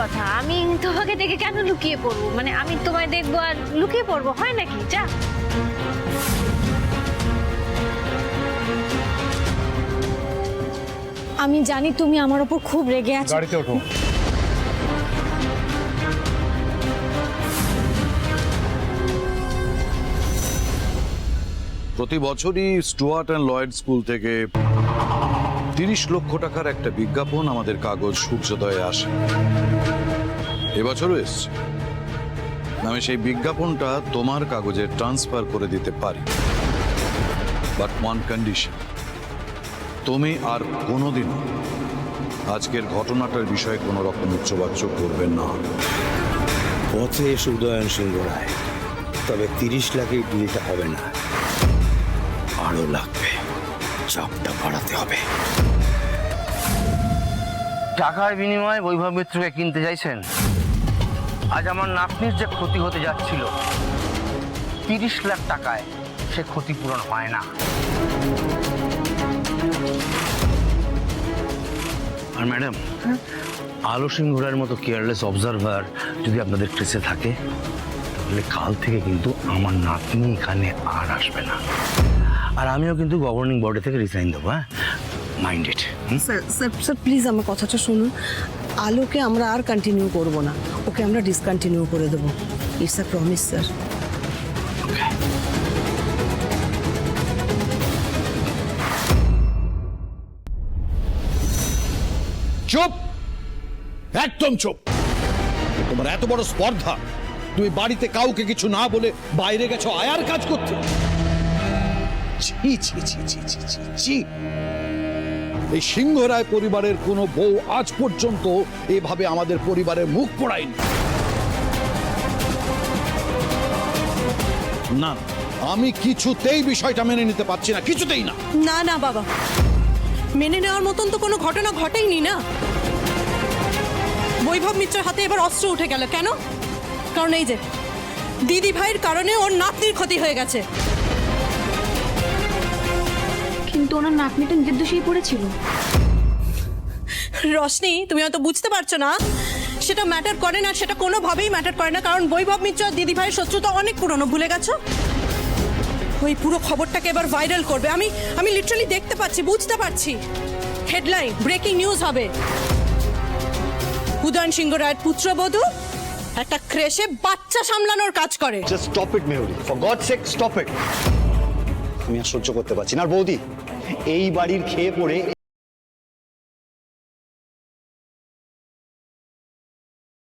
কথা, আমি তোমাকে দেখে কেন লুকিয়ে পড়বো? মানে আমি তোমায় দেখবো আর লুকিয়ে পড়বো, হয় নাকি? যা। আমি জানি তুমি আমার উপর খুব রেগে আছো। গাড়িতে ওঠো। প্রতি বছরই স্টুয়ার্ট অ্যান্ড লয়েড স্কুল থেকে 30 লক্ষ টাকার একটা বিজ্ঞাপন আমাদের কাগজ সূর্যোদয়ে আসে। এবছরও এসছে। আমি সেই বিজ্ঞাপনটা তোমার কাগজে ট্রান্সফার করে দিতে পারি, বাট ওয়ান কন্ডিশন, তুমি আর কোনোদিন আজকের ঘটনাটার বিষয়ে কোনো রকম উচ্চবাচ্য করবে না। পথে এসে উদয়ন সিংহ রায়, তবে 30 লাখের ডিলটা হবে না, আরো লাগবে, চাপটা বাড়াতে হবে। টাকার বিনিময়ে বৈভব মিত্রকে কিনতে চাইছেন? আজ আমার নাতনির যে ক্ষতি হতে যাচ্ছিল, 30 লাখ টাকায় সে ক্ষতিপূরণ হয় না। আর ম্যাডাম, আলো সিংহ রায়ের মতো কেয়ারলেস অবজারভার যদি আপনাদের কেসে থাকে, তাহলে কাল থেকে কিন্তু আমার নাতনি এখানে আর আসবে না। আর আমিও কিন্তু গভর্নিং বডি থেকে রিসাইন দেবো। হ্যাঁ, minded. Sir sir sir please আমার কথাটা শুনুন। আলোকে আমরা আর কন্টিনিউ করব না, ওকে আমরা ডিসকন্টিনিউ করে দেবো। It's a promise sir. চুপ, একদম চুপ। তোমার এত বড় স্পর্ধা, তুমি বাড়িতে কাউকে কিছু না বলে বাইরে গেছো আয়ার কাজ করতে। ছি ছি ছি ছি ছি ছি ছি। এই সিংহ রায় পরিবারের কোনো বউ আজ পর্যন্ত এভাবে আমাদের পরিবারের মুখ পোড়ায়নি। না, আমি কিছুতেই বিষয়টা মেনে নিতে পারছি না, কিছুতেই না। না না বাবা, মেনে নেওয়ার মতন তো কোনো ঘটনা ঘটেইনি না। বৈভব মিত্রের হাতে এবার অস্ত্র উঠে গেল কেন? কারণ এই যে দিদি ভাইয়ের কারণে ওর নাতনির ক্ষতি হয়ে গেছে। কিন্তু ওনার নাতনিটা নিজের দোষেই পড়েছিল। রশনি, তুমি হয়তো বুঝতে পারছো না, সেটা ম্যাটার করে না, সেটা কোনোভাবেই ম্যাটার করে না। কারণ বৈভব মিত্র আর দিদি ভাইয়ের শত্রুতা অনেক পুরনো, ভুলে গেছো? ওই পুরো খবরটাকে এবার ভাইরাল করবে। আমি লিটারালি দেখতে পাচ্ছি, বুঝতে পারছি। হেডলাইন, ব্রেকিং নিউজ হবে। উদয়ন সিংহ রায়ের পুত্রবধূ একটা ক্রেশে বাচ্চা সামলানোর কাজ করে। Just stop it Mehuri, for God's sake stop it. আমি আর সহ্য করতে পারছি না। আর বৌদি, এই বাড়ির খেয়ে পড়ে